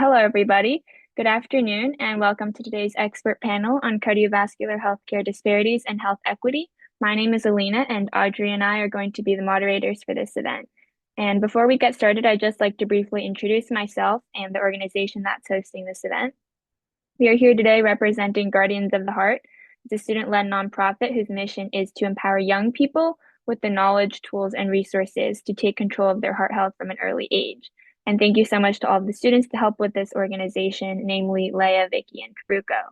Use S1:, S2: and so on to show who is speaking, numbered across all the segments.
S1: Hello, everybody. Good afternoon, and welcome to today's expert panel on cardiovascular healthcare disparities and health equity. My name is Alina, and Audrey and I are going to be the moderators for this event. And before we get started, I'd just like to briefly introduce myself and the organization that's hosting this event. We are here today representing Guardians of the Heart. It's a student-led nonprofit whose mission is to empower young people with the knowledge, tools, and resources to take control of their heart health from an early age. And thank you so much to all of the students to help with this organization, namely Leia, Vicky, and Karuko.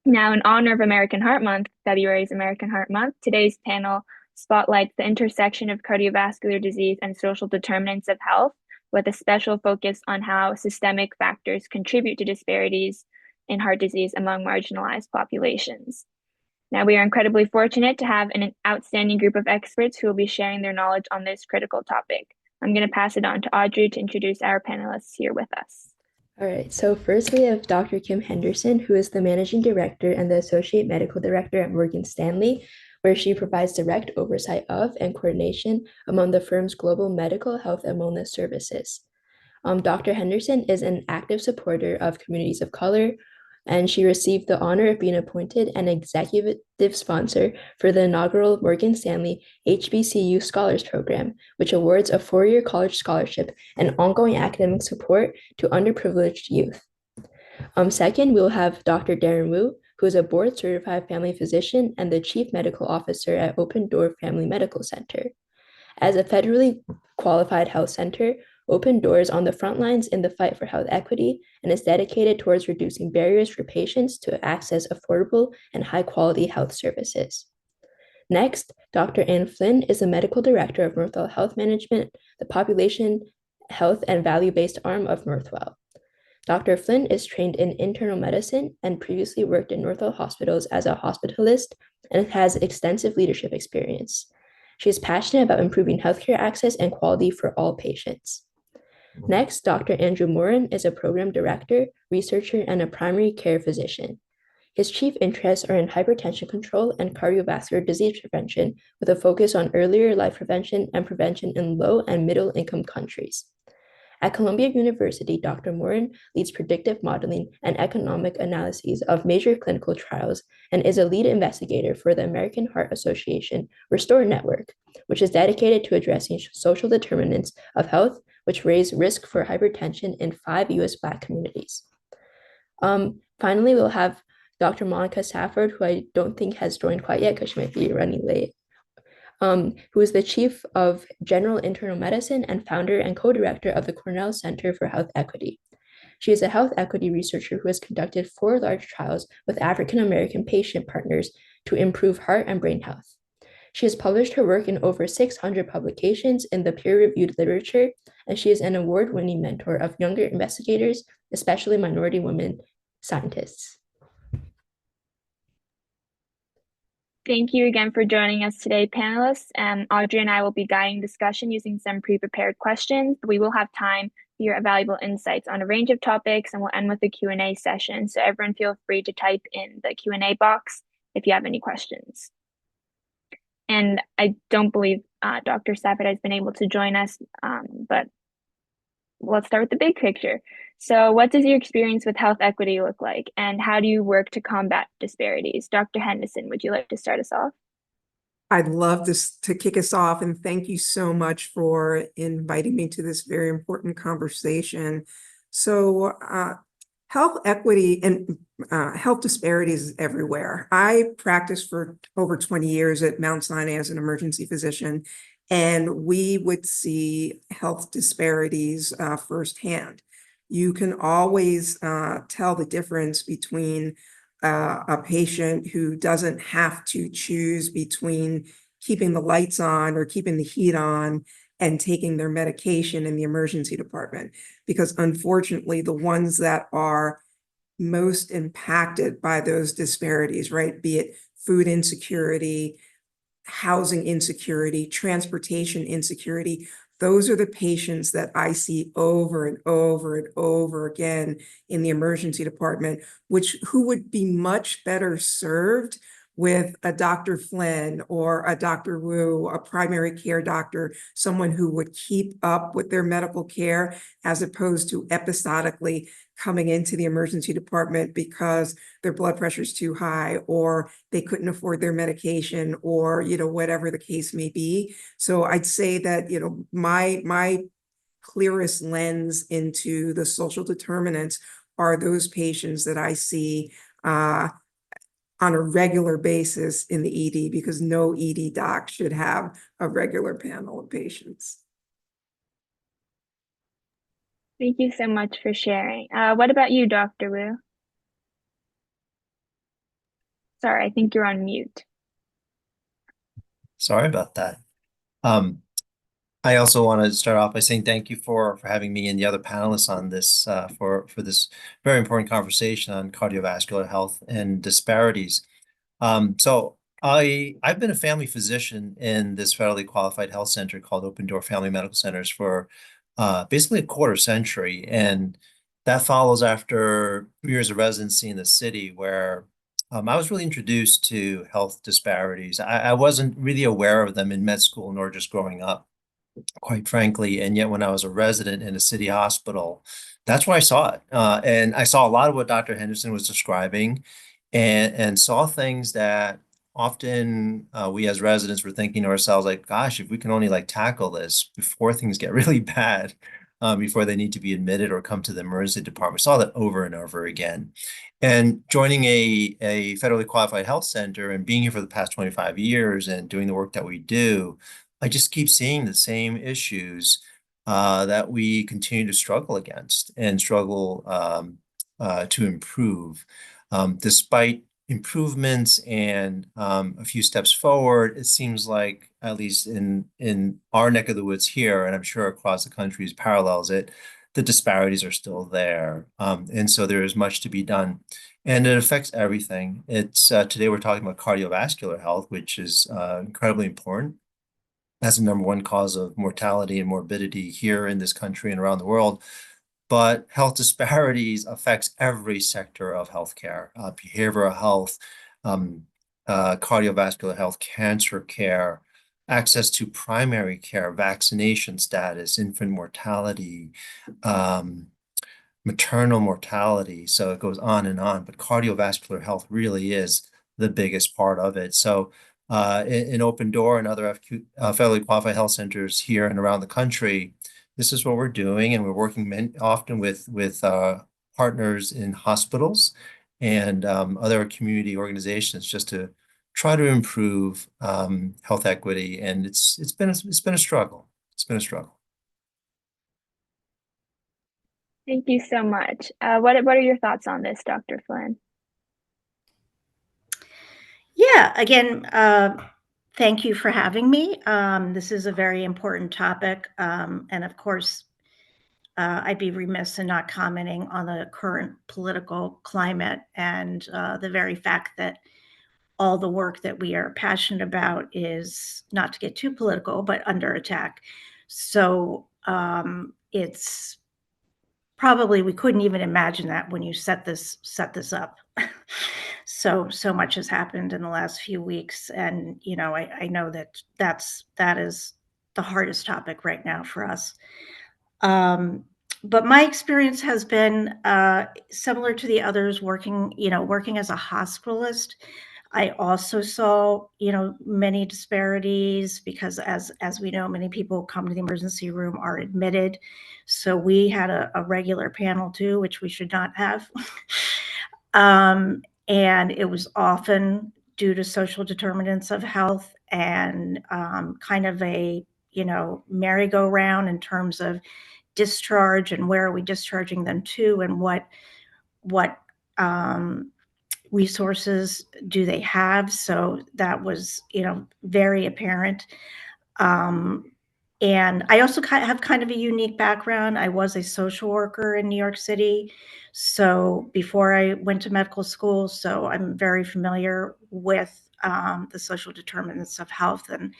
S1: Now, in honor of American Heart Month, February's American Heart Month, today's panel spotlights the intersection of cardiovascular disease and social determinants of health, with a special focus on how systemic factors contribute to disparities in heart disease among marginalized populations. Now, we are incredibly fortunate to have an outstanding group of experts who will be sharing their knowledge on this critical topic. I'm going to pass it on to Audrey to introduce our panelists here with us.
S2: All right, so first we have Dr. Kim Henderson, who is the Managing Director and the Associate Medical Director at Morgan Stanley, where she provides direct oversight of and coordination among the firm's global medical, health, and wellness services. Dr. Henderson is an active supporter of communities of color, and she received the honor of being appointed an executive sponsor for the inaugural Morgan Stanley HBCU Scholars Program, which awards a 4-year college scholarship and ongoing academic support to underprivileged youth. Second, we'll have Dr. Darren Wu, who is a board-certified family physician and the Chief Medical Officer at Open Door Family Medical Center. As a federally qualified health center, Open Doors on the front lines in the fight for health equity and is dedicated towards reducing barriers for patients to access affordable and high-quality health services. Next, Dr. Ann Flynn is the Medical Director of Northwell Health Management, the population health and value-based arm of Northwell. Dr. Flynn is trained in internal medicine and previously worked in Northwell hospitals as a hospitalist and has extensive leadership experience. She is passionate about improving healthcare access and quality for all patients. Next, Dr. Andrew Morin is a program director, researcher, and a primary care physician. His chief interests are in hypertension control and cardiovascular disease prevention, with a focus on earlier life prevention and prevention in low and middle income countries. At Columbia University, Dr. Morin leads predictive modeling and economic analyses of major clinical trials and is a lead investigator for the American Heart Association Restore Network, which is dedicated to addressing social determinants of health, which raise risk for hypertension in 5 U.S. Black communities. Finally, we'll have Dr. Monica Safford, who I don't think has joined quite yet because she might be running late, who is the Chief of General Internal Medicine and founder and co-director of the Cornell Center for Health Equity. She is a health equity researcher who has conducted 4 large trials with African American patient partners to improve heart and brain health. She has published her work in over 600 publications in the peer-reviewed literature, and she is an award-winning mentor of younger investigators, especially minority women scientists.
S1: Thank you again for joining us today, panelists. Audrey and I will be guiding discussion using some pre-prepared questions. We will have time for your valuable insights on a range of topics, and we'll end with a Q&A session. So everyone feel free to type in the Q&A box if you have any questions. And I don't believe Dr. Safford has been able to join us, but let's start with the big picture. So what does your experience with health equity look like, and how do you work to combat disparities? Dr. Henderson, would you like to start us off?
S3: I'd love to kick us off, and thank you so much for inviting me to this very important conversation. So health equity and health disparities is everywhere. I practiced for over 20 years at Mount Sinai as an emergency physician, and we would see health disparities firsthand. You can always tell the difference between a patient who doesn't have to choose between keeping the lights on or keeping the heat on and taking their medication in the emergency department. Because unfortunately, the ones that are most impacted by those disparities, right, be it food insecurity, housing insecurity, transportation insecurity, those are the patients that I see over and over and over again in the emergency department, who would be much better served with a Dr. Flynn or a Dr. Wu, a primary care doctor, someone who would keep up with their medical care as opposed to episodically coming into the emergency department because their blood pressure is too high or they couldn't afford their medication or, whatever the case may be. So I'd say that, my clearest lens into the social determinants are those patients that I see on a regular basis in the ED, because no ED doc should have a regular panel of patients.
S1: Thank you so much for sharing. What about you, Dr. Wu? Sorry, I think you're on mute.
S4: Sorry about that. I also want to start off by saying thank you for having me and the other panelists on this for this very important conversation on cardiovascular health and disparities. So I've been a family physician in this federally qualified health center called Open Door Family Medical Centers for basically a quarter century, and that follows after years of residency in the city where I was really introduced to health disparities. I wasn't really aware of them in med school nor just growing up, quite frankly. And yet, when I was a resident in a city hospital, that's where I saw it. And I saw a lot of what Dr. Henderson was describing and saw things that often we as residents were thinking to ourselves, like, gosh, if we can only like tackle this before things get really bad, before they need to be admitted or come to the emergency department. We saw that over and over again. And joining a federally qualified health center and being here for the past 25 years and doing the work that we do, I just keep seeing the same issues that we continue to struggle against and struggle to improve. Despite improvements and a few steps forward, it seems like, at least in our neck of the woods here, and I'm sure across the country parallels it, the disparities are still there. And so there is much to be done. And it affects everything. It's today we're talking about cardiovascular health, which is incredibly important. That's the number one cause of mortality and morbidity here in this country and around the world. But health disparities affects every sector of healthcare, behavioral health, cardiovascular health, cancer care, access to primary care, vaccination status, infant mortality, maternal mortality. So it goes on and on, but cardiovascular health really is the biggest part of it. So in Open Door and other federally qualified health centers here and around the country, this is what we're doing, and we're working often with partners in hospitals and other community organizations just to try to improve health equity. And it's been a struggle. It's been a struggle.
S1: Thank you so much. What are your thoughts on this, Dr. Flynn?
S5: Yeah, again, thank you for having me. This is a very important topic. And of course, I'd be remiss in not commenting on the current political climate and the very fact that all the work that we are passionate about is, not to get too political, but under attack. So it's probably, we couldn't even imagine that when you set this up. So much has happened in the last few weeks, and I know that is the hardest topic right now for us. But my experience has been similar to the others. Working as a hospitalist, I also saw many disparities because, as we know, many people who come to the emergency room are admitted. So we had a regular panel too, which we should not have. And it was often due to social determinants of health and kind of a merry-go-round in terms of discharge and where are we discharging them to, and what resources do they have. So that was very apparent. And I also have kind of a unique background. I was a social worker in New York City, so before I went to medical school, so I'm very familiar with the social determinants of health and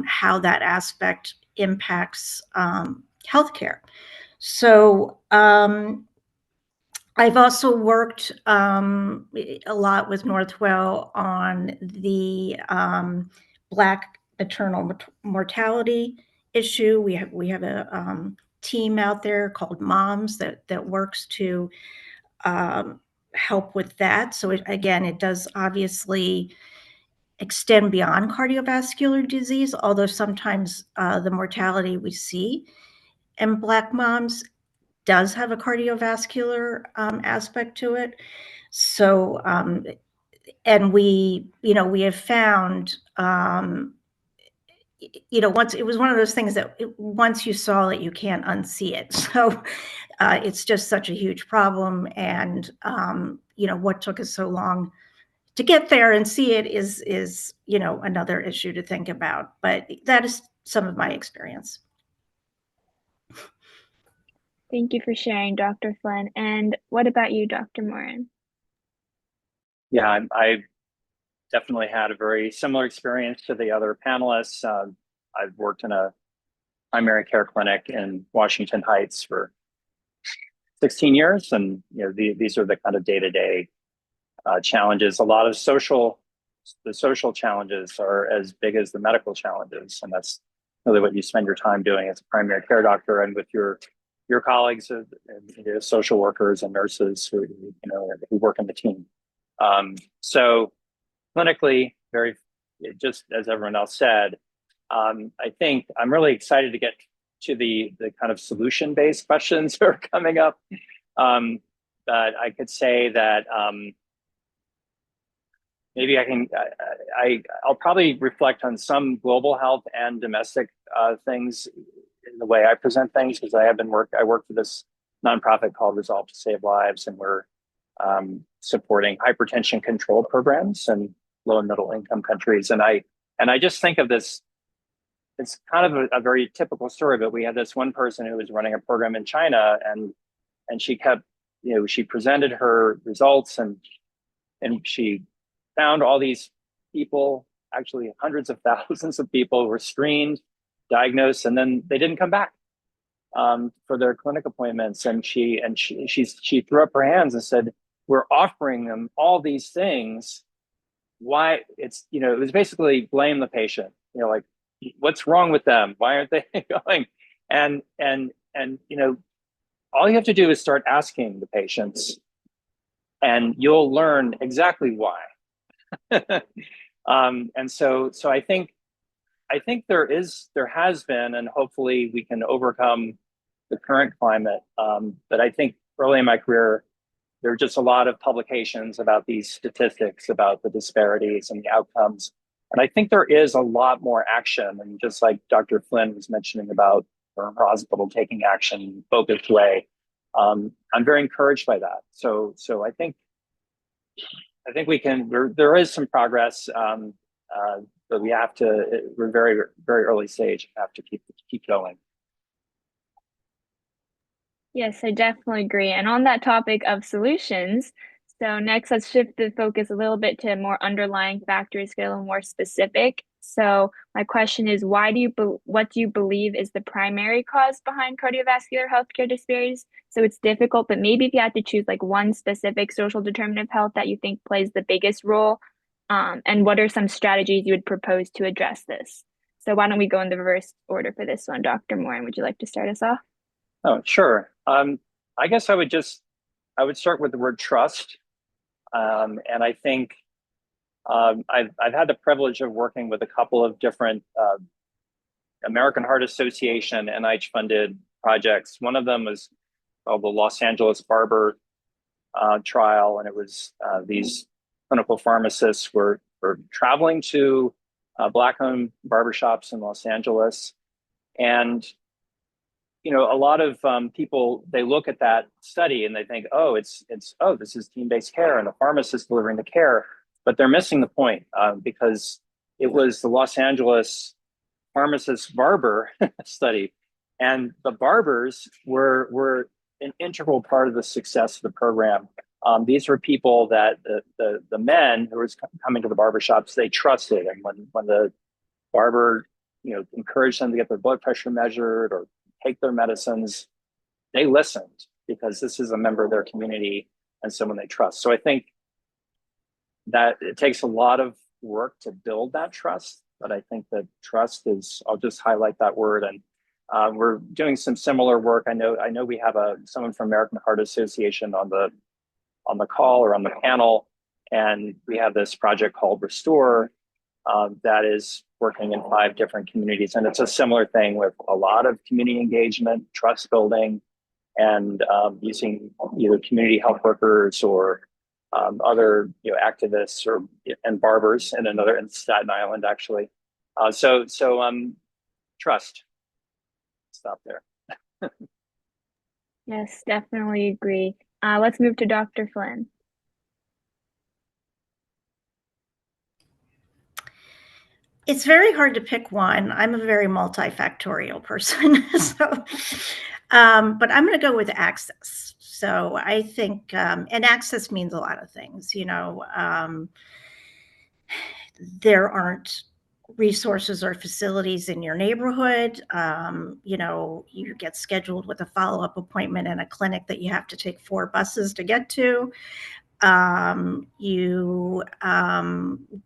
S5: how that aspect impacts healthcare. So I've also worked a lot with Northwell on the Black maternal mortality issue. We have a team out there called Moms that works to help with that. So again, it does obviously extend beyond cardiovascular disease, although sometimes the mortality we see in Black moms does have a cardiovascular aspect to it. So, and we have found, once it was one of those things that once you saw it, you can't unsee it. So it's just such a huge problem. And, what took us so long to get there and see it is another issue to think about. But that is some of my experience.
S1: Thank you for sharing, Dr. Flynn. And what about you, Dr. Morin?
S6: Yeah, I definitely had a very similar experience to the other panelists. I've worked in a primary care clinic in Washington Heights for 16 years, and these are the kind of day-to-day challenges. A lot of the social challenges are as big as the medical challenges, and that's really what you spend your time doing as a primary care doctor and with your colleagues and social workers and nurses who work in the team. So clinically, just as everyone else said, I think I'm really excited to get to the kind of solution-based questions that are coming up. But I could say that maybe I'll probably reflect on some global health and domestic things in the way I present things, because I work for this nonprofit called Resolve to Save Lives, and we're supporting hypertension control programs in low and middle income countries. And I just think of this, it's kind of a very typical story, but we had this one person who was running a program in China, and she kept, she presented her results, and she found all these people, actually hundreds of thousands of people were screened, diagnosed, and then they didn't come back for their clinic appointments. And she threw up her hands and said, "We're offering them all these things. Why?" It was basically blame the patient. Like, what's wrong with them? Why aren't they going? And all you have to do is start asking the patients, and you'll learn exactly why. And so I think there has been, and hopefully we can overcome the current climate. But I think early in my career, there were just a lot of publications about these statistics, about the disparities and the outcomes. And I think there is a lot more action. And just like Dr. Flynn was mentioning about her hospital taking action in a focused way, I'm very encouraged by that. So I think we can. There is some progress, but we have to. We're very, very early stage. We have to keep going.
S1: Yes, I definitely agree. And on that topic of solutions, so next let's shift the focus a little bit to more underlying factors, get a little more specific. So my question is, what do you believe is the primary cause behind cardiovascular healthcare disparities? So it's difficult, but maybe if you had to choose like one specific social determinant of health that you think plays the biggest role, and what are some strategies you would propose to address this? So why don't we go in the reverse order for this one? Dr. Morin, would you like to start us off?
S6: Oh, sure. I guess I would start with the word trust. And I think I've had the privilege of working with a couple of different American Heart Association NIH-funded projects. One of them was called the Los Angeles Barber trial, and it was these clinical pharmacists were traveling to Black-owned barbershops in Los Angeles, and a lot of people, they look at that study and they think, oh, this is team-based care and the pharmacist delivering the care, but they're missing the point because it was the Los Angeles pharmacist barber study, and the barbers were an integral part of the success of the program. These were people that the men who were coming to the barbershops, they trusted, and when the barber encouraged them to get their blood pressure measured or take their medicines, they listened, because this is a member of their community and someone they trust. So I think that it takes a lot of work to build that trust, but I think that trust is, I'll just highlight that word. And we're doing some similar work. I know we have someone from American Heart Association on the call or on the panel, and we have this project called Restore that is working in 5 different communities. And it's a similar thing with a lot of community engagement, trust building, and using either community health workers or other activists and barbers in Staten Island, actually. So trust. Stop there.
S1: Yes, definitely agree. Let's move to Dr. Flynn.
S5: It's very hard to pick one. I'm a very multifactorial person. But I'm going to go with access. So I think, and access means a lot of things, there aren't resources or facilities in your neighborhood. You get scheduled with a follow-up appointment in a clinic that you have to take 4 buses to get to. You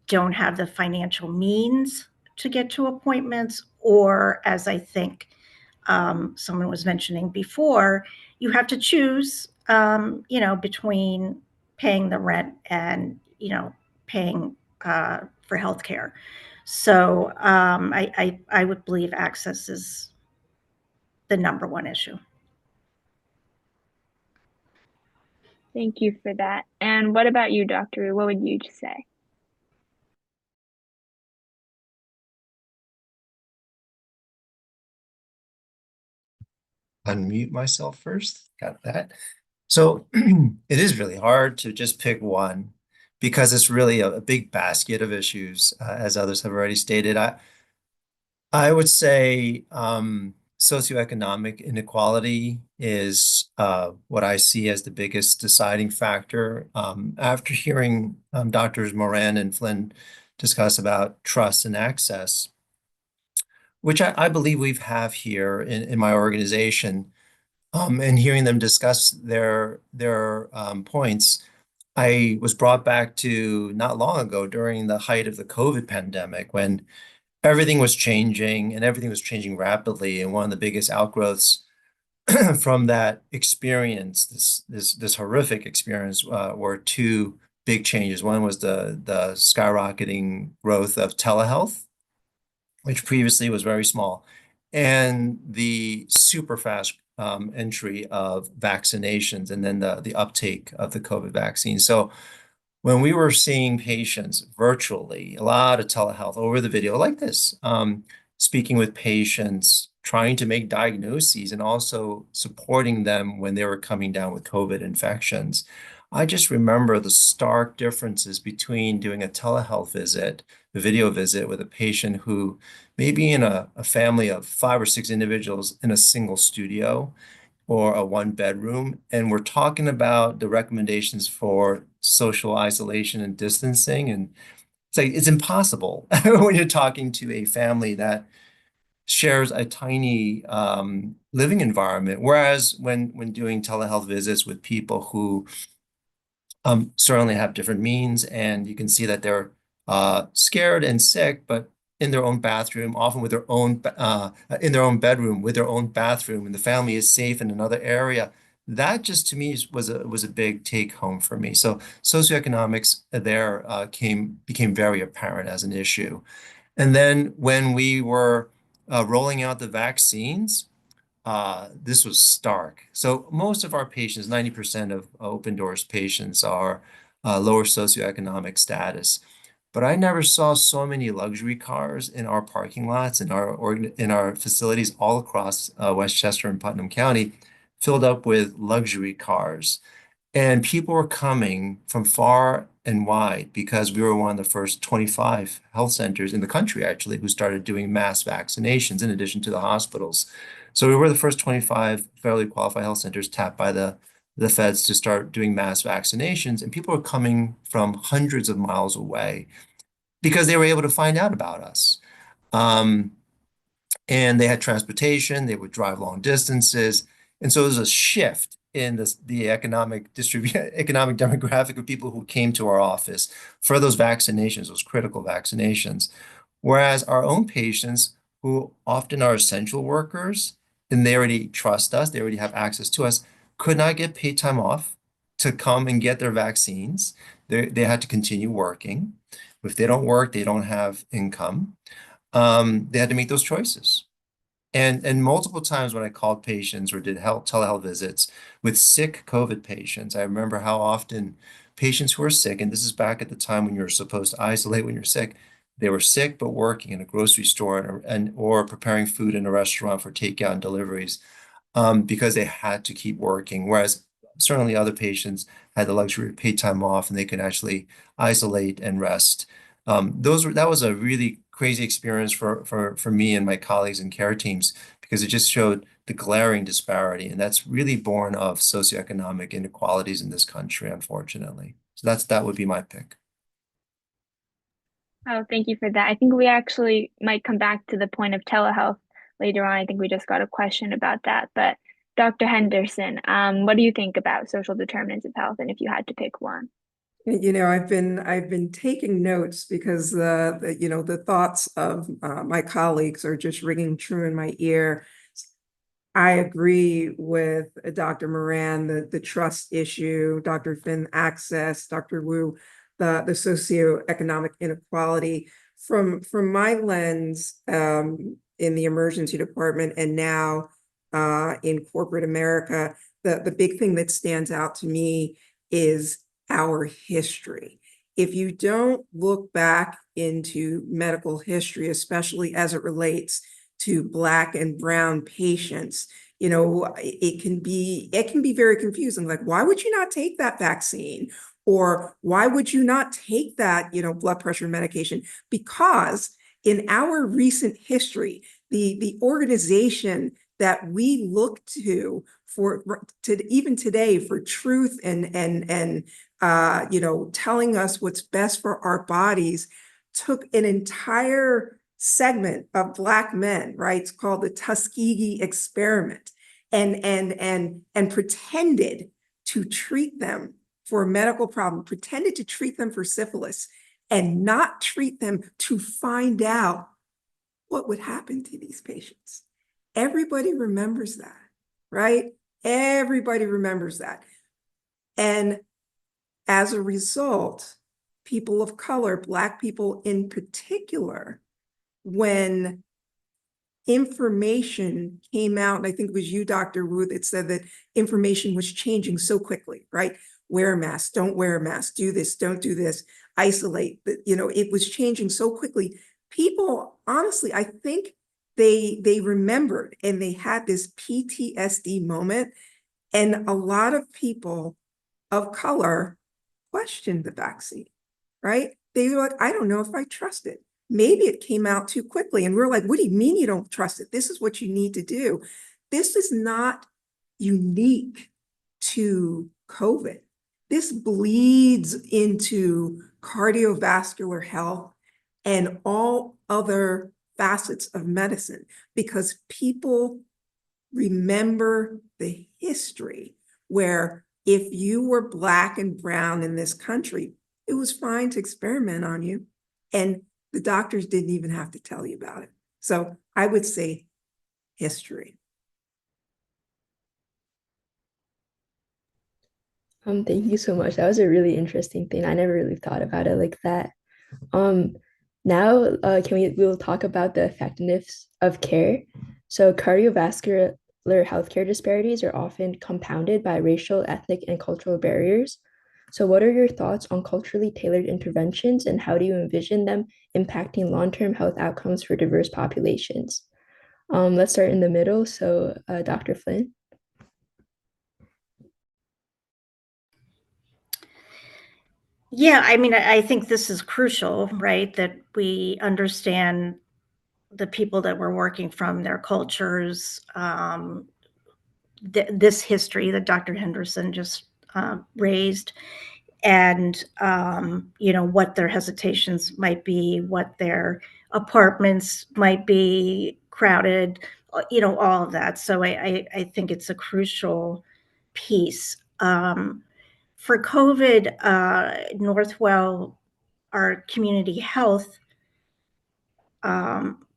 S5: don't have the financial means to get to appointments, or as I think someone was mentioning before, you have to choose, between paying the rent and, paying for healthcare. So I would believe access is the number one issue.
S1: Thank you for that. And what about you, Dr. Wu? What would you say?
S4: Unmute myself first. Got that. So it is really hard to just pick one because it's really a big basket of issues, as others have already stated. I would say socioeconomic inequality is what I see as the biggest deciding factor. After hearing Doctors Moran and Flynn discuss about trust and access, which I believe we have here in my organization, and hearing them discuss their points, I was brought back to not long ago during the height of the COVID pandemic when everything was changing and everything was changing rapidly. And one of the biggest outgrowths from that experience, this horrific experience, were 2 big changes. One was the skyrocketing growth of telehealth, which previously was very small, and the super fast entry of vaccinations, and then the uptake of the COVID vaccine. So when we were seeing patients virtually, a lot of telehealth over the video like this, speaking with patients, trying to make diagnoses, and also supporting them when they were coming down with COVID infections, I just remember the stark differences between doing a telehealth visit, a video visit with a patient who may be in a family of 5 or 6 individuals in a single studio or a 1-bedroom. And we're talking about the recommendations for social isolation and distancing. And it's like, it's impossible when you're talking to a family that shares a tiny living environment. Whereas when doing telehealth visits with people who certainly have different means, and you can see that they're scared and sick, but in their own bathroom, often with their own in their own bedroom with their own bathroom, and the family is safe in another area. That just to me was a big take home for me. So socioeconomics there became very apparent as an issue. And then when we were rolling out the vaccines, this was stark. So most of our patients, 90% of Open Doors patients, are lower socioeconomic status. But I never saw so many luxury cars in our parking lots, in our facilities all across Westchester and Putnam County, filled up with luxury cars. And people were coming from far and wide because we were one of the first 25 health centers in the country, actually, who started doing mass vaccinations in addition to the hospitals. So we were the first 25 federally qualified health centers tapped by the feds to start doing mass vaccinations. And people were coming from hundreds of miles away because they were able to find out about us. And they had transportation, they would drive long distances. And so there was a shift in the economic demographic of people who came to our office for those vaccinations, those critical vaccinations. Whereas our own patients, who often are essential workers, and they already trust us, they already have access to us, could not get paid time off to come and get their vaccines. They had to continue working. If they don't work, they don't have income. They had to make those choices. And multiple times when I called patients or did telehealth visits with sick COVID patients, I remember how often patients who are sick, and this is back at the time when you're supposed to isolate when you're sick, they were sick but working in a grocery store or preparing food in a restaurant for takeout and deliveries, because they had to keep working. Whereas certainly other patients had the luxury of paid time off and they could actually isolate and rest. That was a really crazy experience for me and my colleagues and care teams, because it just showed the glaring disparity, and that's really born of socioeconomic inequalities in this country, unfortunately. So that would be my pick.
S1: Oh, thank you for that. I think we actually might come back to the point of telehealth later on. I think we just got a question about that. But Dr. Henderson, what do you think about social determinants of health, and if you had to pick one?
S3: I've been taking notes because the thoughts of my colleagues are just ringing true in my ear. I agree with Dr. Moran, the trust issue, Dr. Finn, access, Dr. Wu, the socioeconomic inequality. From my lens, in the emergency department and now in corporate America, the big thing that stands out to me is our history. If you don't look back into medical history, especially as it relates to Black and Brown patients, it can be very confusing. Like, why would you not take that vaccine? Or why would you not take that, blood pressure medication? Because in our recent history, the organization that we look to even today for truth and telling us what's best for our bodies took an entire segment of Black men, right? It's called the Tuskegee experiment, and pretended to treat them for a medical problem, pretended to treat them for syphilis, and not treat them to find out what would happen to these patients. Everybody remembers that, right? Everybody remembers that. And as a result, people of color, Black people in particular, when information came out, and I think it was you, Dr. Wu, that said that information was changing so quickly, right? Wear a mask, don't wear a mask, do this, don't do this, isolate. It was changing so quickly. People, honestly, I think they remembered, and they had this PTSD moment, and a lot of people of color questioned the vaccine, right? They were like, I don't know if I trust it. Maybe it came out too quickly. And we're like, what do you mean you don't trust it? This is what you need to do. This is not unique to COVID. This bleeds into cardiovascular health and all other facets of medicine, because people remember the history where if you were Black and Brown in this country, it was fine to experiment on you, and the doctors didn't even have to tell you about it. So I would say history.
S2: Thank you so much. That was a really interesting thing. I never really thought about it like that. Um, Now, we'll talk about the effectiveness of care. So cardiovascular healthcare disparities are often compounded by racial, ethnic, and cultural barriers. So what are your thoughts on culturally tailored interventions, and how do you envision them impacting long-term health outcomes for diverse populations? Let's start in the middle. So Dr. Flynn.
S5: Yeah, I mean, I think this is crucial, right? That we understand the people that we're working from, their cultures, this history that Dr. Henderson just raised, and what their hesitations might be, what their apartments might be crowded, all of that. So I think it's a crucial piece. For COVID, Northwell, our community health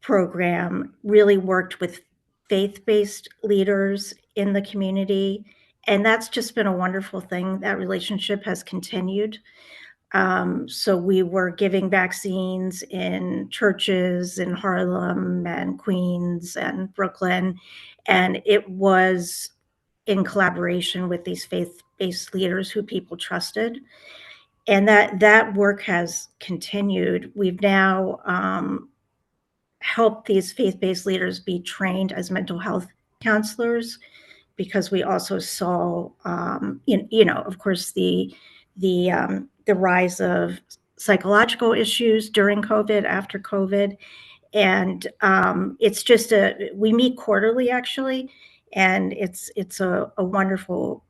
S5: program, really worked with faith-based leaders in the community. And that's just been a wonderful thing. That relationship has continued. So we were giving vaccines in churches in Harlem and Queens and Brooklyn. And it was in collaboration with these faith-based leaders who people trusted. And that work has continued. We've now helped these faith-based leaders be trained as mental health counselors, because we also saw, of course, the rise of psychological issues during COVID, after COVID, and it's just we meet quarterly actually, and it's a wonderful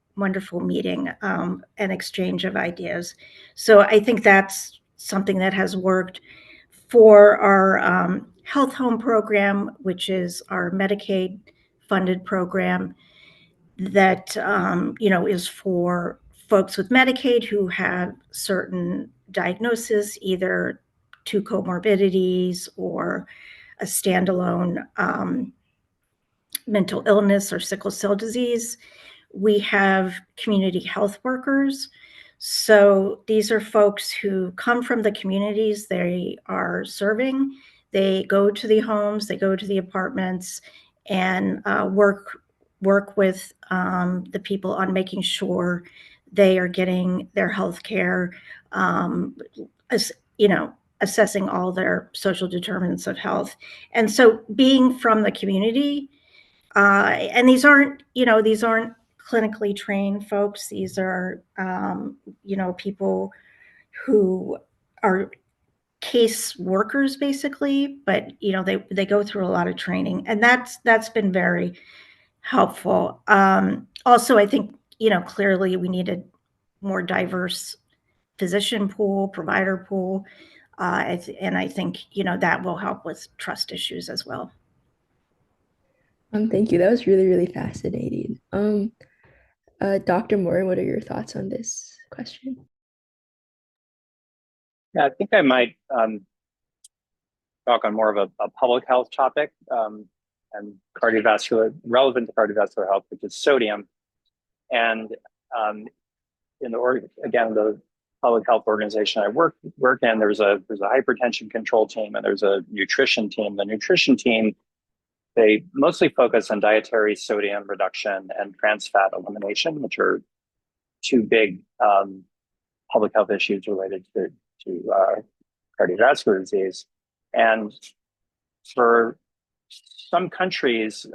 S5: meeting, and exchange of ideas. So I think that's something that has worked. For our health home program, which is our Medicaid funded program, that is for folks with Medicaid who have certain diagnoses, either two comorbidities or a standalone mental illness or sickle cell disease. We have community health workers. So these are folks who come from the communities they are serving. They go to the homes, they go to the apartments, and work with the people on making sure they are getting their health care, assessing all their social determinants of health. And so being from the community, and these aren't clinically trained folks. These are, people who are case workers basically, but they go through a lot of training, and that's been very helpful. Also, I think clearly we need a more diverse physician pool, provider pool, and I think that will help with trust issues as well.
S2: Thank you. That was really, really fascinating. Dr. Moore, what are your thoughts on this question?
S6: Yeah, I think I might talk on more of a public health topic, and relevant to cardiovascular health, which is sodium. And the public health organization I work in, there's a hypertension control team and there's a nutrition team. The nutrition team, they mostly focus on dietary sodium reduction and trans fat elimination, which are two big public health issues related to cardiovascular disease. And for some countries,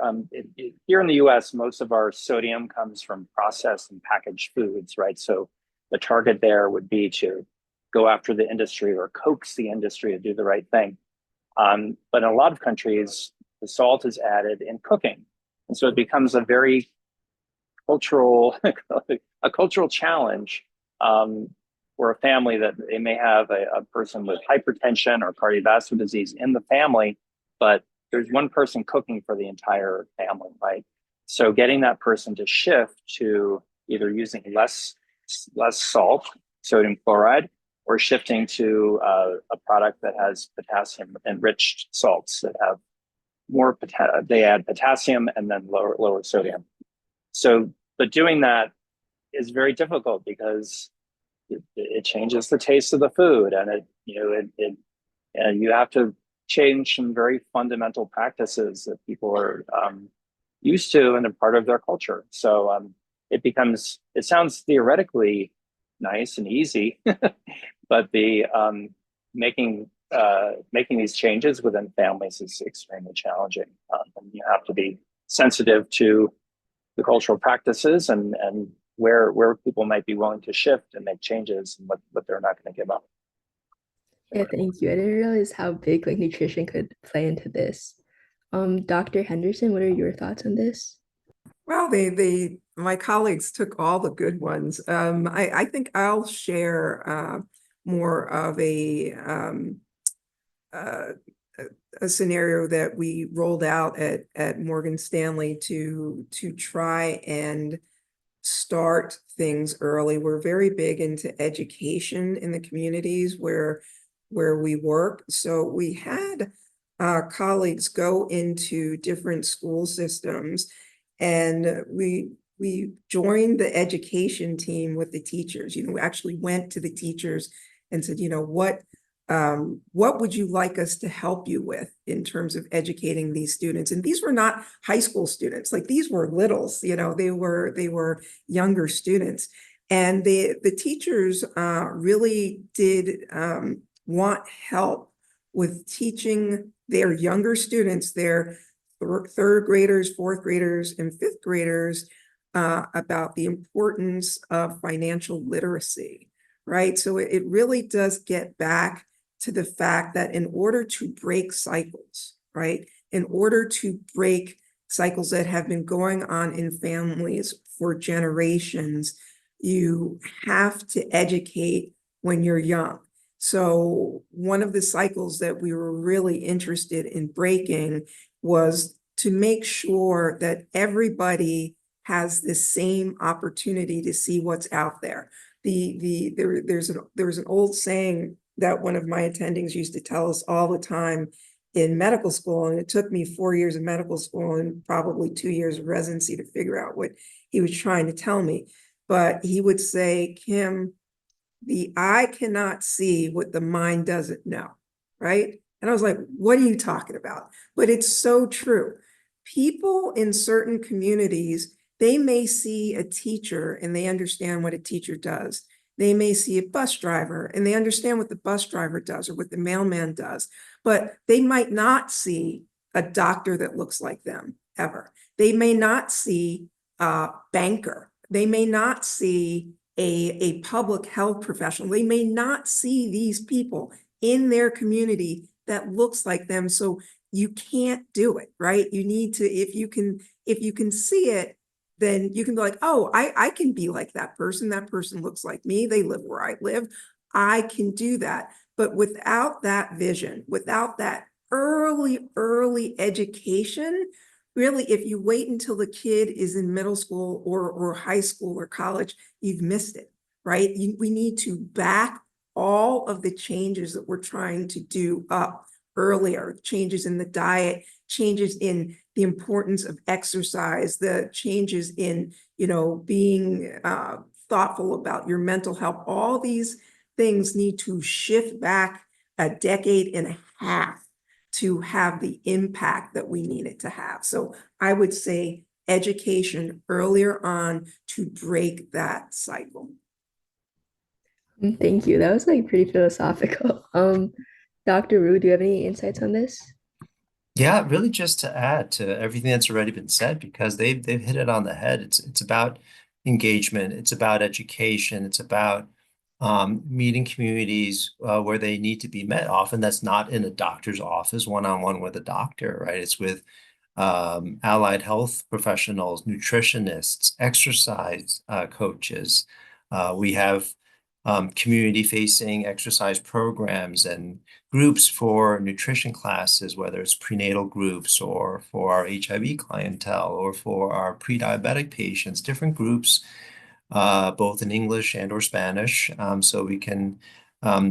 S6: here in the US, most of our sodium comes from processed and packaged foods, right? So the target there would be to go after the industry or coax the industry to do the right thing. But in a lot of countries, the salt is added in cooking. And so it becomes a very cultural challenge for a family, that they may have a person with hypertension or cardiovascular disease in the family, but there's one person cooking for the entire family, right? So getting that person to shift to either using less salt, sodium chloride, or shifting to a product that has potassium enriched salts that have more they add potassium and then lower sodium. So, but doing that is very difficult because it changes the taste of the food, and and you have to change some very fundamental practices that people are used to and are part of their culture. So it sounds theoretically nice and easy, but the making these changes within families is extremely challenging. And you have to be sensitive to the cultural practices and where people might be willing to shift and make changes, and what they're not going to give up.
S2: Yeah, thank you. I didn't realize how big nutrition could play into this. Dr. Henderson, what are your thoughts on this?
S3: Well, my colleagues took all the good ones. I think I'll share more of a scenario that we rolled out at Morgan Stanley to try and start things early. We're very big into education in the communities where we work. So we had colleagues go into different school systems, and we joined the education team with the teachers. We actually went to the teachers and said, what would you like us to help you with in terms of educating these students? And these were not high school students, like these were littles, they were younger students. And the teachers really did want help with teaching their younger students, their third graders, fourth graders, and fifth graders about the importance of financial literacy, right? So it really does get back to the fact that in order to break cycles, right? In order to break cycles that have been going on in families for generations, you have to educate when you're young. So one of the cycles that we were really interested in breaking was to make sure that everybody has the same opportunity to see what's out there. There's an old saying that one of my attendings used to tell us all the time in medical school, and it took me 4 years of medical school and probably 2 years of residency to figure out what he was trying to tell me. But he would say, Kim, the eye cannot see what the mind doesn't know, right? And I was like, what are you talking about? But it's so true. People in certain communities, they may see a teacher and they understand what a teacher does. They may see a bus driver and they understand what the bus driver does or what the mailman does, but they might not see a doctor that looks like them ever. They may not see a banker. They may not see a public health professional. They may not see these people in their community that looks like them. So you can't do it, right? You need to, if you can see it, then you can be like, oh, I can be like that person. That person looks like me. They live where I live. I can do that. But without that vision, without that early education, really, if you wait until the kid is in middle school or high school or college, you've missed it, right? We need to back all of the changes that we're trying to do up earlier, changes in the diet, changes in the importance of exercise, the changes in, being thoughtful about your mental health. All these things need to shift back a decade and a half to have the impact that we need it to have. So I would say education earlier on to break that cycle.
S2: Thank you. That was like pretty philosophical. Dr. Wu, do you have any insights on this?
S4: Yeah, really just to add to everything that's already been said, because they've hit it on the head. It's about engagement, it's about education, it's about meeting communities where they need to be met. Often that's not in a doctor's office, one-on-one with a doctor, right? It's with allied health professionals, nutritionists, exercise coaches. We have community-facing exercise programs and groups for nutrition classes, whether it's prenatal groups or for our HIV clientele or for our pre-diabetic patients, different groups, both in English and or Spanish, so we can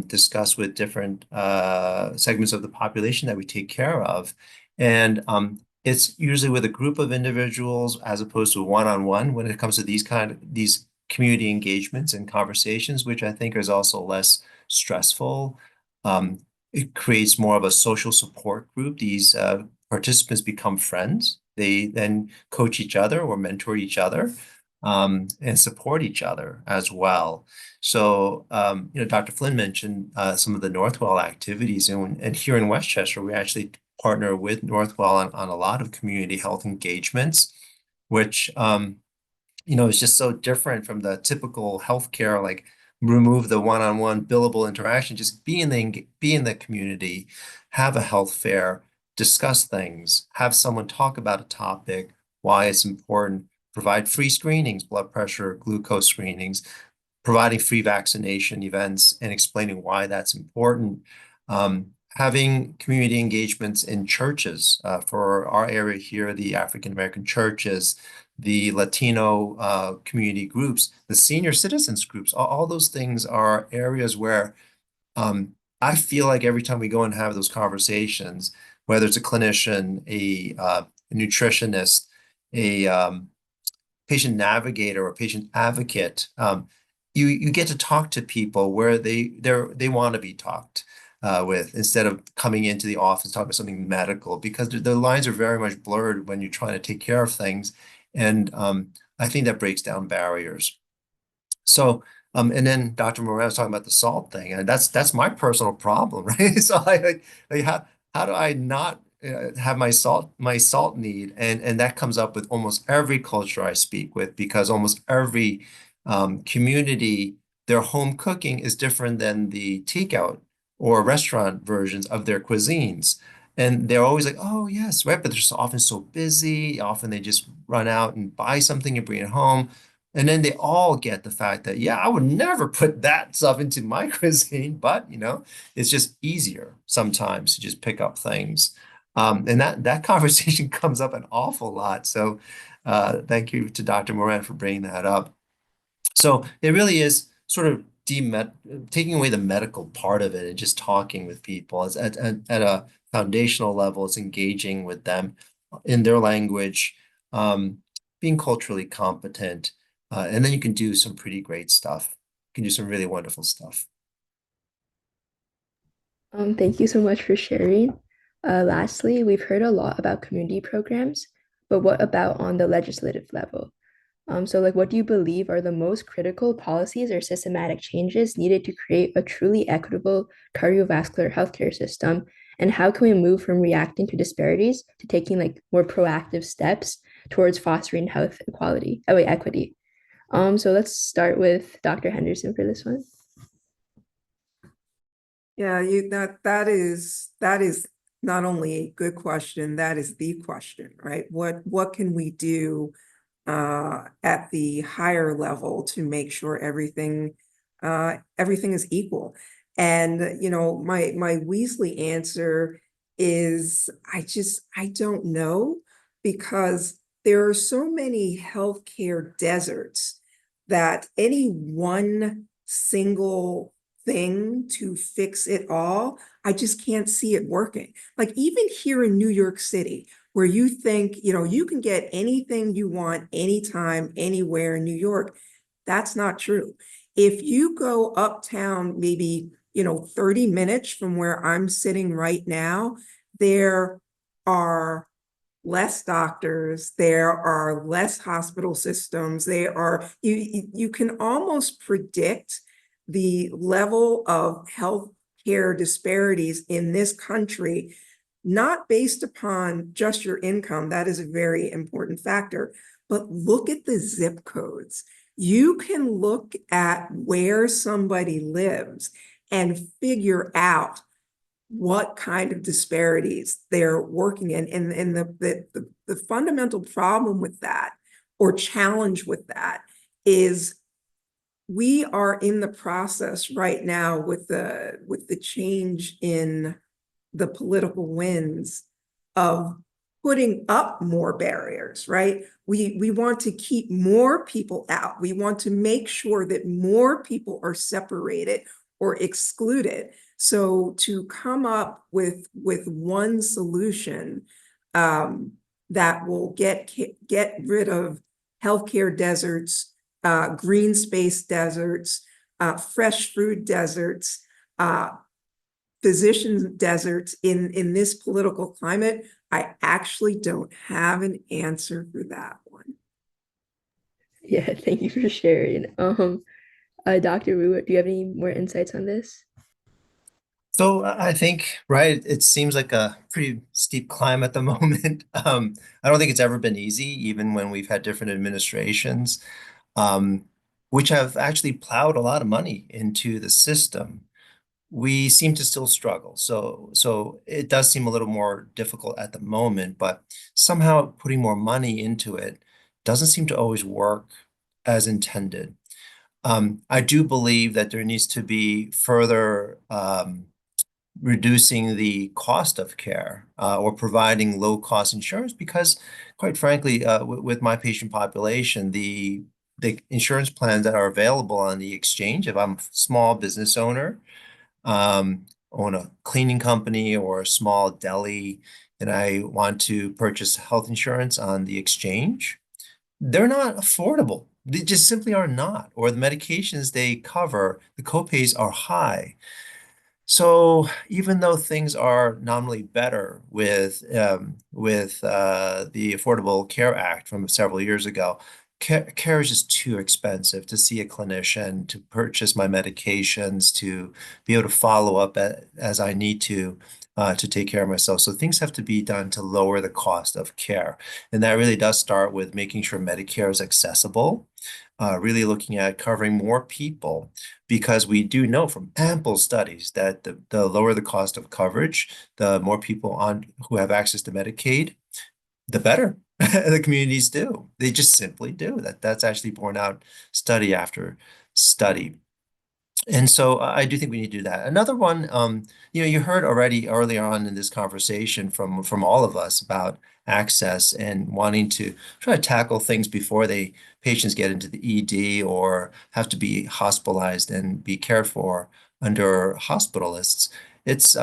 S4: discuss with different segments of the population that we take care of. And it's usually with a group of individuals as opposed to one-on-one when it comes to these community engagements and conversations, which I think is also less stressful. It creates more of a social support group. These participants become friends. They then coach each other or mentor each other and support each other as well. So, Dr. Flynn mentioned some of the Northwell activities, and here in Westchester, we actually partner with Northwell on a lot of community health engagements, which is just so different from the typical healthcare, like remove the one-on-one billable interaction, just be in the community, have a health fair, discuss things, have someone talk about a topic, why it's important, provide free screenings, blood pressure, glucose screenings, providing free vaccination events and explaining why that's important. having community engagements in churches for our area here, the African American churches, the Latino community groups, the senior citizens groups, all those things are areas where I feel like every time we go and have those conversations, whether it's a clinician, a nutritionist, a patient navigator or patient advocate, you get to talk to people where they want to be talked with instead of coming into the office talking about something medical because the lines are very much blurred when you're trying to take care of things, and I think that breaks down barriers. So, and then Dr. Moran was talking about the salt thing, and that's my personal problem, right? So like how do I not have my salt need? And that comes up with almost every culture I speak with because almost every community, their home cooking is different than the takeout or restaurant versions of their cuisines. And they're always like, oh, yes, right. But they're so often so busy. Often they just run out and buy something and bring it home. And then they all get the fact that, yeah, I would never put that stuff into my cuisine, but it's just easier sometimes to just pick up things. And that conversation comes up an awful lot. So thank you to Dr. Moran for bringing that up. So it really is sort of taking away the medical part of it and just talking with people. It's at a foundational level, it's engaging with them in their language, being culturally competent. And then you can do some pretty great stuff. You can do some really wonderful stuff.
S2: Thank you so much for sharing. Lastly, we've heard a lot about community programs, but what about on the legislative level? So like, what do you believe are the most critical policies or systematic changes needed to create a truly equitable cardiovascular healthcare system? And how can we move from reacting to disparities to taking like more proactive steps towards fostering health equity? So let's start with Dr. Henderson for this one.
S3: Yeah, that is not only a good question, that is the question, right? What can we do at the higher level to make sure everything is equal? And my Weasley answer is I don't know, because there are so many healthcare deserts that any one single thing to fix it all, I just can't see it working. Like even here in New York City, where you think, you can get anything you want anytime, anywhere in New York, that's not true. If you go uptown, maybe, 30 minutes from where I'm sitting right now, there are less doctors, there are less hospital systems, you can almost predict the level of healthcare disparities in this country, not based upon just your income. That is a very important factor, but look at the zip codes. You can look at where somebody lives and figure out what kind of disparities they're working in. And the fundamental problem with that, or challenge with that, is we are in the process right now with the change in the political winds of putting up more barriers, right? We want to keep more people out. We want to make sure that more people are separated or excluded. So to come up with one solution that will get rid of healthcare deserts, green space deserts, fresh food deserts, physician deserts in this political climate, I actually don't have an answer for that one.
S2: Yeah, thank you for sharing. Dr. Wu, do you have any more insights on this?
S4: So I think, right, it seems like a pretty steep climb at the moment. I don't think it's ever been easy, even when we've had different administrations, um, which have actually plowed a lot of money into the system. We seem to still struggle. So it does seem a little more difficult at the moment, but somehow putting more money into it doesn't seem to always work as intended. I do believe that there needs to be further reducing the cost of care or providing low-cost insurance because, quite frankly, with my patient population, the insurance plans that are available on the exchange, if I'm a small business owner, own a cleaning company or a small deli, and I want to purchase health insurance on the exchange, they're not affordable. They just simply are not. Or the medications they cover, the copays are high. So even though things are nominally better with the Affordable Care Act from several years ago, care is just too expensive to see a clinician, to purchase my medications, to be able to follow up as I need to take care of myself. So things have to be done to lower the cost of care. And that really does start with making sure Medicare is accessible, really looking at covering more people because we do know from ample studies that the lower the cost of coverage, the more people on who have access to Medicaid, the better the communities do. They just simply do. That's actually borne out study after study. And so I do think we need to do that. Another one, you heard already earlier on in this conversation from all of us about access and wanting to try to tackle things before patients get into the ED or have to be hospitalized and be cared for under hospitalists. It's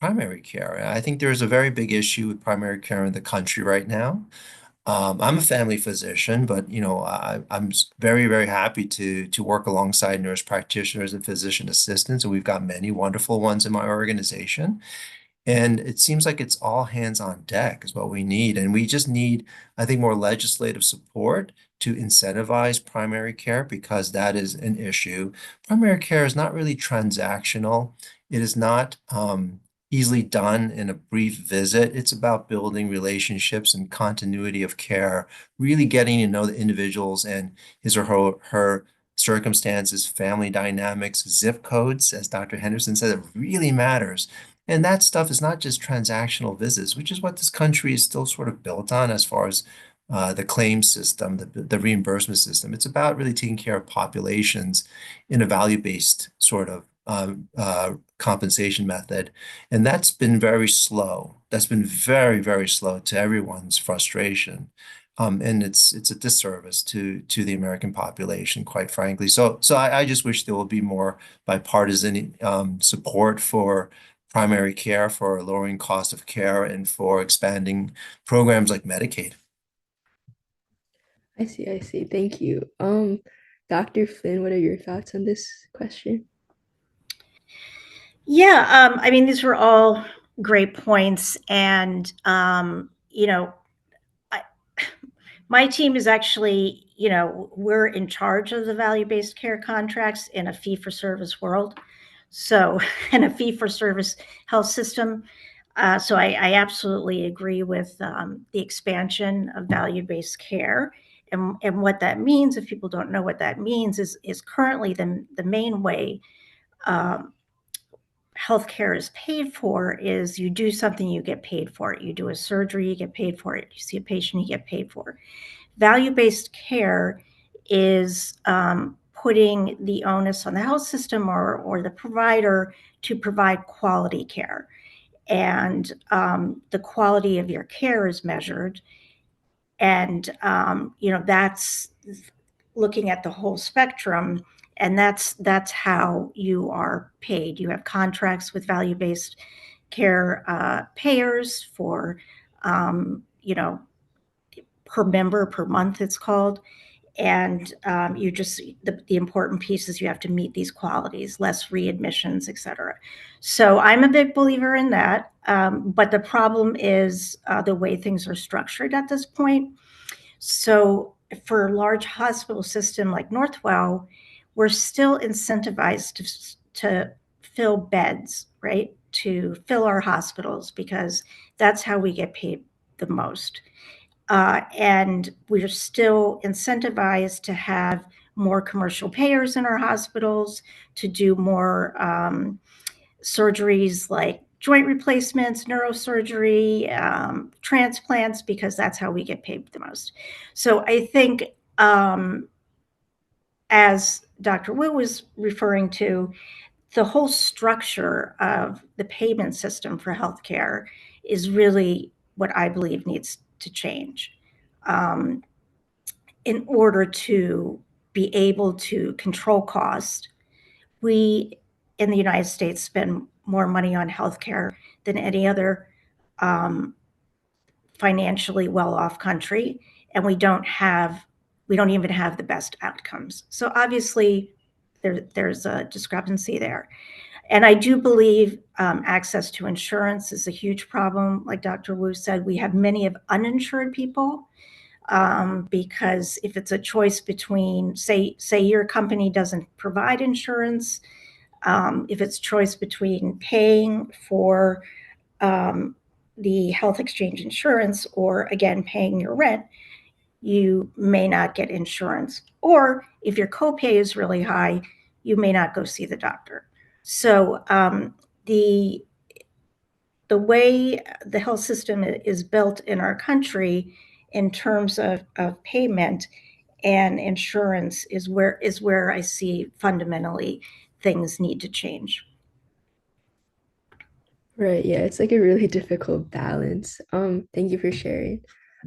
S4: primary care. I think there's a very big issue with primary care in the country right now. I'm a family physician, but I'm very, very happy to work alongside nurse practitioners and physician assistants, and we've got many wonderful ones in my organization. And it seems like it's all hands on deck is what we need. And we just need, I think, more legislative support to incentivize primary care because that is an issue. Primary care is not really transactional. It is not easily done in a brief visit. It's about building relationships and continuity of care, really getting to know the individuals and his or her circumstances, family dynamics, zip codes, as Dr. Henderson said, it really matters. And that stuff is not just transactional visits, which is what this country is still sort of built on as far as the claim system, the reimbursement system. It's about really taking care of populations in a value-based sort of compensation method. And that's been very slow. That's been very, very slow to everyone's frustration. And it's a disservice to the American population, quite frankly. So I just wish there would be more bipartisan support for primary care, for lowering cost of care, and for expanding programs like Medicaid.
S2: I see, I see. Thank you. Dr. Flynn, what are your thoughts on this question?
S5: Yeah, I mean, these were all great points. And, my team is actually, we're in charge of the value-based care contracts in a fee-for-service world. So, in a fee-for-service health system. So I absolutely agree with the expansion of value-based care. And what that means, if people don't know what that means, is currently the main way healthcare is paid for is you do something, you get paid for it. You do a surgery, you get paid for it. You see a patient, you get paid for it. Value-based care is putting the onus on the health system or the provider to provide quality care. And the quality of your care is measured. And, that's looking at the whole spectrum. And that's how you are paid. You have contracts with value-based care payers for, per member per month, it's called. And the important piece is you have to meet these qualities, less readmissions, et cetera. So I'm a big believer in that. But the problem is the way things are structured at this point. So for a large hospital system like Northwell, we're still incentivized to fill beds, right? To fill our hospitals because that's how we get paid the most. And we're still incentivized to have more commercial payers in our hospitals, to do more surgeries like joint replacements, neurosurgery, transplants, because that's how we get paid the most. So I think, as Dr. Wu was referring to, the whole structure of the payment system for healthcare is really what I believe needs to change in order to be able to control cost. We in the United States spend more money on healthcare than any other financially well-off country, and we don't even have the best outcomes. So obviously, there's a discrepancy there. And I do believe access to insurance is a huge problem. Like Dr. Wu said, we have many of uninsured people because if it's a choice between, say your company doesn't provide insurance, if it's choice between paying for the health exchange insurance or again paying your rent, you may not get insurance. Or if your copay is really high, you may not go see the doctor. So the way the health system is built in our country in terms of payment and insurance is where I see fundamentally things need to change.
S2: Right, yeah, it's like a really difficult balance. Thank you for sharing.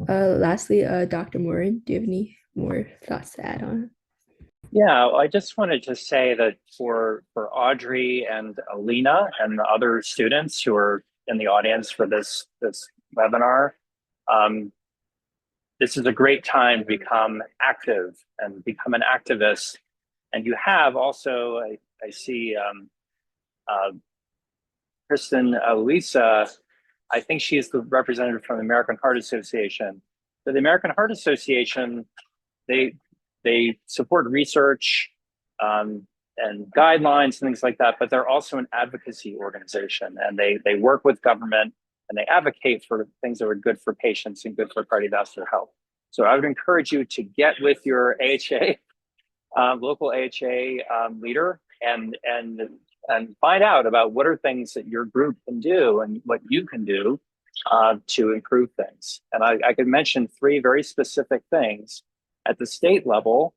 S2: Lastly, Dr. Morin, do you have any more thoughts to add on?
S6: Yeah, I just wanted to say that for Audrey and Alina and the other students who are in the audience for this webinar, this is a great time to become active and become an activist. And you have also, I see Kristen Luisa, I think she is the representative from the American Heart Association. So the American Heart Association, they support research and guidelines and things like that, but they're also an advocacy organization, and they work with government and they advocate for things that are good for patients and good for cardiovascular health. So I would encourage you to get with your AHA, local AHA leader and find out about what are things that your group can do and what you can do to improve things. And I could mention 3 very specific things. At the state level,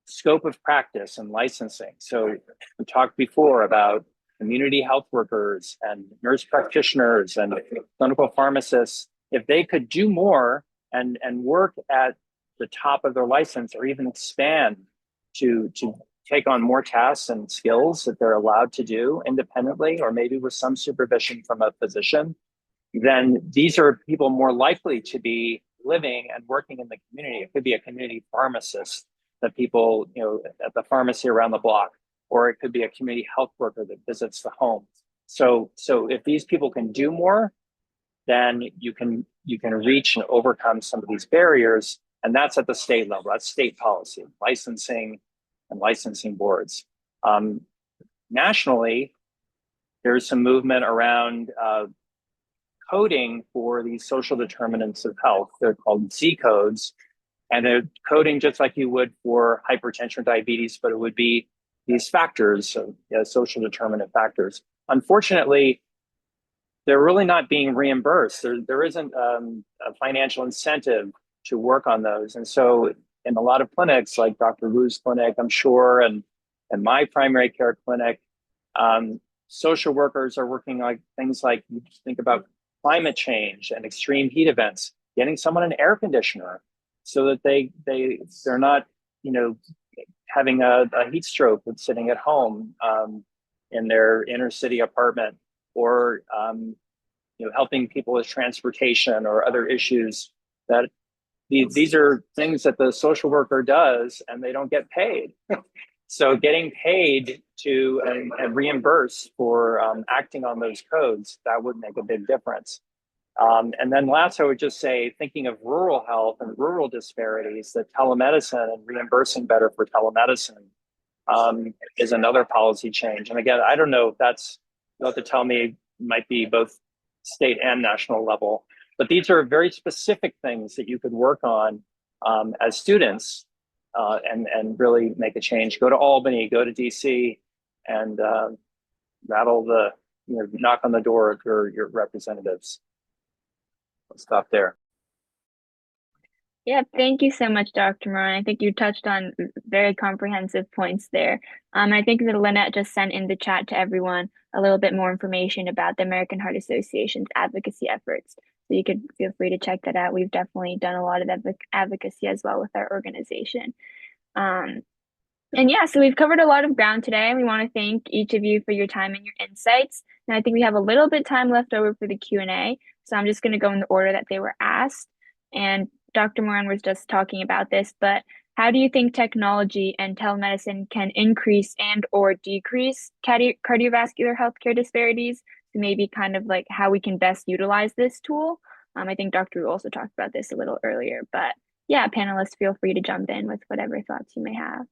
S6: scope of practice and licensing. So we talked before about community health workers and nurse practitioners and clinical pharmacists. If they could do more and work at the top of their license or even expand to take on more tasks and skills that they're allowed to do independently or maybe with some supervision from a physician, then these are people more likely to be living and working in the community. It could be a community pharmacist that people, at the pharmacy around the block, or it could be a community health worker that visits the home. So if these people can do more, then you can reach and overcome some of these barriers. And that's at the state level. That's state policy, licensing and licensing boards. Nationally, there's some movement around coding for these social determinants of health. They're called Z codes, and they're coding just like you would for hypertension or diabetes, but it would be these factors, so, social determinant factors. Unfortunately, they're really not being reimbursed. There isn't a financial incentive to work on those. And so in a lot of clinics, like Dr. Wu's clinic, I'm sure, and my primary care clinic, social workers are working on things like, you think about climate change and extreme heat events, getting someone an air conditioner so that they're not, having a heat stroke with sitting at home in their inner city apartment, or helping people with transportation or other issues. That these are things that the social worker does and they don't get paid. So getting paid to and reimbursed for acting on those codes, that would make a big difference. And then last, I would just say, thinking of rural health and rural disparities, that telemedicine and reimbursing better for telemedicine is another policy change. And again, I don't know if that's, you'll have to tell me, might be both state and national level, but these are very specific things that you could work on as students and really make a change. Go to Albany, go to DC, and rattle the, knock on the door of your representatives. I'll stop there.
S1: Yeah, thank you so much, Dr. Moran. I think you touched on very comprehensive points there. I think that Lynette just sent in the chat to everyone a little bit more information about the American Heart Association's advocacy efforts. So you could feel free to check that out. We've definitely done a lot of advocacy as well with our organization. And yeah, so we've covered a lot of ground today. We want to thank each of you for your time and your insights. And I think we have a little bit time left over for the Q&A. So I'm just going to go in the order that they were asked. And Dr. Moran was just talking about this, but how do you think technology and telemedicine can increase and or decrease cardiovascular healthcare disparities? So maybe kind of like how we can best utilize this tool. I think Dr. Wu also talked about this a little earlier, but yeah, panelists, feel free to jump in with whatever thoughts you may have.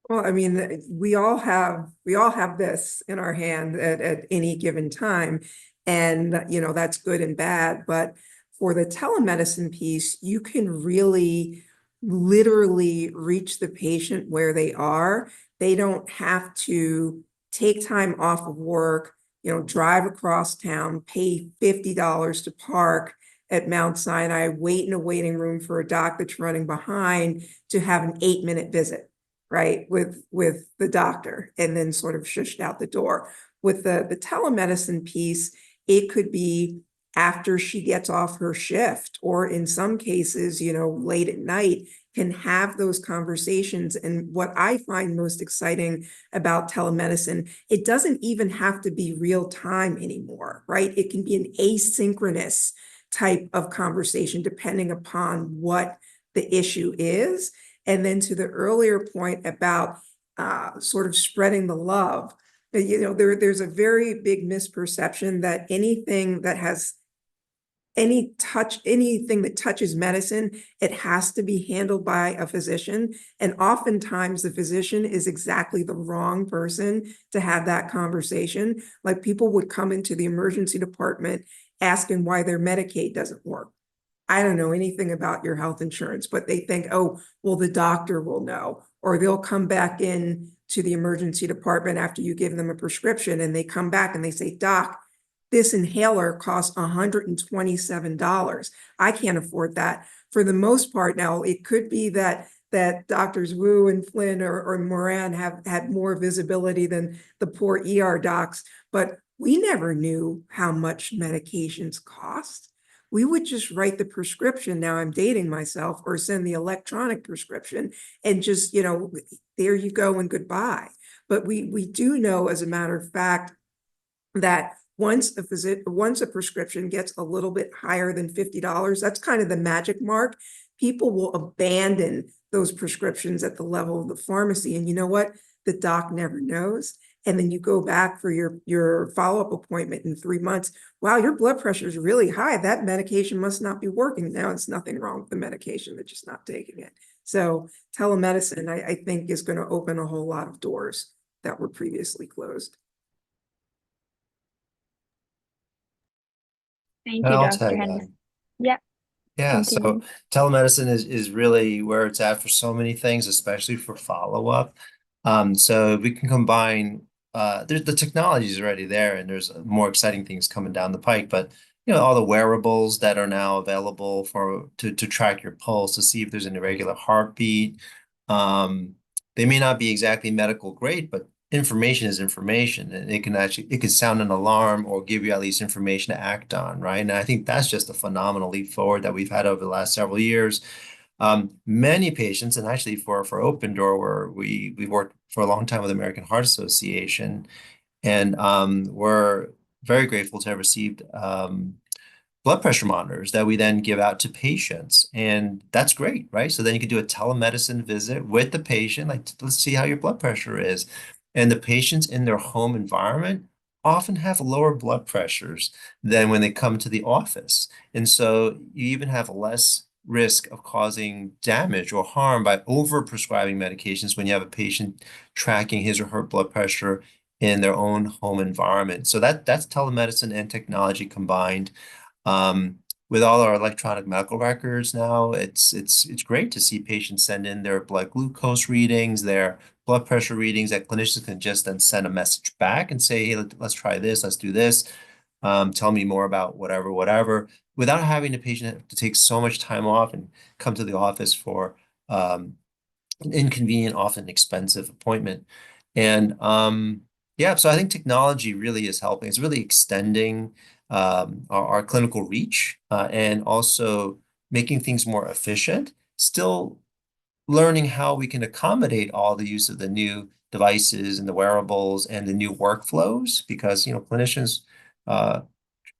S3: Well, I mean, we all have this in our hand at any given time. And, you know, that's good and bad. But for the telemedicine piece, you can really literally reach the patient where they are. They don't have to take time off of work, you know, drive across town, pay $50 to park at Mount Sinai, wait in a waiting room for a doc that's running behind to have an 8-minute visit, right, with the doctor, and then sort of shushed out the door. With the telemedicine piece, it could be after she gets off her shift, or in some cases, you know, late at night, can have those conversations. And what I find most exciting about telemedicine, it doesn't even have to be real time anymore, right? It can be an asynchronous type of conversation depending upon what the issue is. And then to the earlier point about sort of spreading the love, you know, there's a very big misperception that anything that has anything that touches medicine, it has to be handled by a physician. And oftentimes the physician is exactly the wrong person to have that conversation. Like, people would come into the emergency department asking why their Medicaid doesn't work. I don't know anything about your health insurance, but they think, oh, well, the doctor will know. Or they'll come back in to the emergency department after you give them a prescription, and they come back and they say, Doc, this inhaler costs $127. I can't afford that. For the most part now, it could be that Doctors Wu and Flynn or Moran have had more visibility than the poor ER docs, but we never knew how much medications cost. We would just write the prescription, now I'm dating myself, or send the electronic prescription and just, you know, there you go and goodbye. But we do know, as a matter of fact, that once a prescription gets a little bit higher than $50, that's kind of the magic mark. People will abandon those prescriptions at the level of the pharmacy. And you know what? The doc never knows. And then you go back for your follow-up appointment in 3 months. Wow, your blood pressure is really high. That medication must not be working. Now it's nothing wrong with the medication, they're just not taking it. So telemedicine, I think, is going to open a whole lot of doors that were previously closed.
S1: Thank
S4: And
S1: you,
S4: I'll
S1: Dr.
S4: tag on.
S1: Henderson. Yeah,
S4: Yeah, so
S1: continue.
S4: telemedicine is really where it's at for so many things, especially for follow-up. So we can combine, there's the technology is already there, and there's more exciting things coming down the pike. But you know, all the wearables that are now available to track your pulse, to see if there's an irregular heartbeat. They may not be exactly medical grade, but information is information, and it can sound an alarm or give you at least information to act on, right? And I think that's just a phenomenal leap forward that we've had over the last several years. Many patients, and actually for Open Door, where we worked for a long time with the American Heart Association, and we're very grateful to have received blood pressure monitors that we then give out to patients. And that's great, right? So then you can do a telemedicine visit with the patient, like, let's see how your blood pressure is. And the patients in their home environment often have lower blood pressures than when they come to the office. And so you even have less risk of causing damage or harm by over-prescribing medications when you have a patient tracking his or her blood pressure in their own home environment. So that's telemedicine and technology combined. With all our electronic medical records now, it's great to see patients send in their blood glucose readings, their blood pressure readings, that clinicians can just then send a message back and say, hey, let's try this, let's do this. Tell me more about whatever. without having the patient have to take so much time off and come to the office for an inconvenient, often expensive appointment. And yeah, so I think technology really is helping. It's really extending our clinical reach and also making things more efficient, still learning how we can accommodate all the use of the new devices and the wearables and the new workflows, because clinicians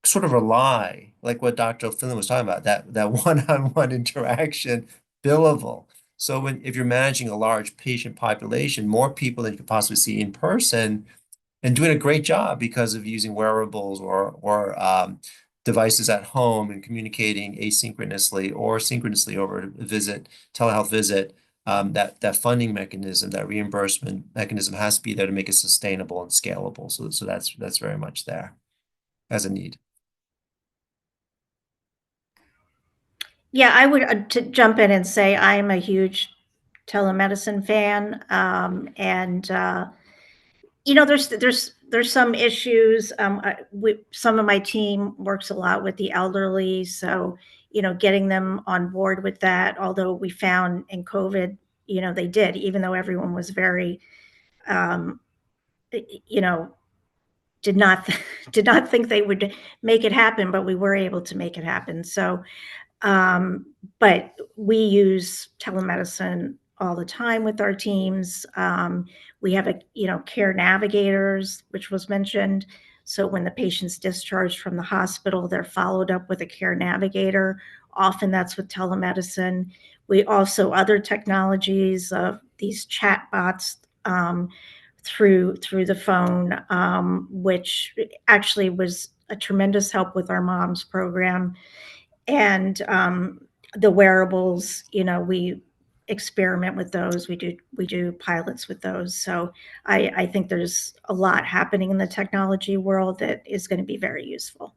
S4: sort of rely, like what Dr. Finlan was talking about, that one-on-one interaction, billable. So if you're managing a large patient population, more people than you could possibly see in person, and doing a great job because of using wearables or devices at home and communicating asynchronously or synchronously over a telehealth visit, that funding mechanism, that reimbursement mechanism has to be there to make it sustainable and scalable. So that's very much there as a need.
S5: Yeah, I would to jump in and say I am a huge telemedicine fan, and there's some issues. Some of my team works a lot with the elderly, so getting them on board with that. Although we found in COVID, they did, even though everyone was very, um, you know, did not did not think they would make it happen, but we were able to make it happen. So but we use telemedicine all the time with our teams. We have care navigators, which was mentioned. So when the patient's discharged from the hospital, they're followed up with a care navigator. Often that's with telemedicine. We also other technologies of these chat bots through the phone, which actually was a tremendous help with our moms program. And the wearables, we experiment with those. We do pilots with those. So I think there's a lot happening in the technology world that is going to be very useful.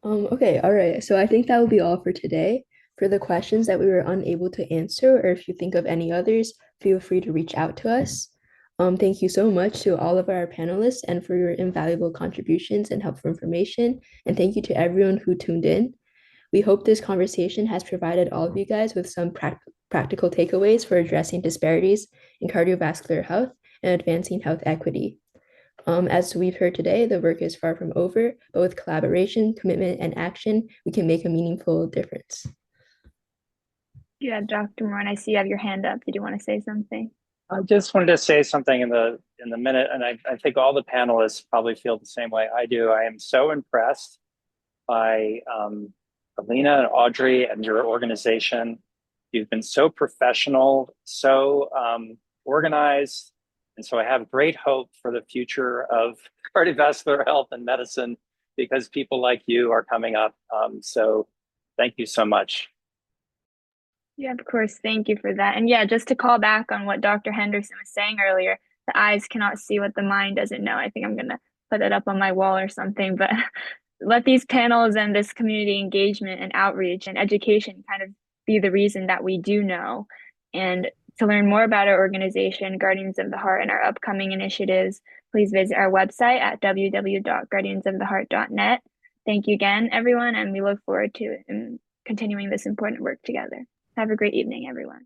S2: Okay, all right. So I think that will be all for today. For the questions that we were unable to answer, or if you think of any others, feel free to reach out to us. Thank you so much to all of our panelists and for your invaluable contributions and helpful information. And thank you to everyone who tuned in. We hope this conversation has provided all of you guys with some practical takeaways for addressing disparities in cardiovascular health and advancing health equity. As we've heard today, the work is far from over, but with collaboration, commitment, and action, we can make a meaningful difference.
S1: Yeah, Dr. Moran, I see you have your hand up. Did you want to say something?
S6: I just wanted to say something in the minute, and I think all the panelists probably feel the same way I do. I am so impressed by Alina and Audrey and your organization. You've been so professional, so organized, and so I have great hope for the future of cardiovascular health and medicine because people like you are coming up. So thank you so much.
S1: Yeah, of course. Thank you for that. And yeah, just to call back on what Dr. Henderson was saying earlier, the eyes cannot see what the mind doesn't know. I think I'm going to put it up on my wall or something, but let these panels and this community engagement and outreach and education kind of be the reason that we do know. And to learn more about our organization, Guardians of the Heart, and our upcoming initiatives, please visit our website at www.guardiansoftheheart.net. Thank you again, everyone, and we look forward to continuing this important work together. Have a great evening, everyone.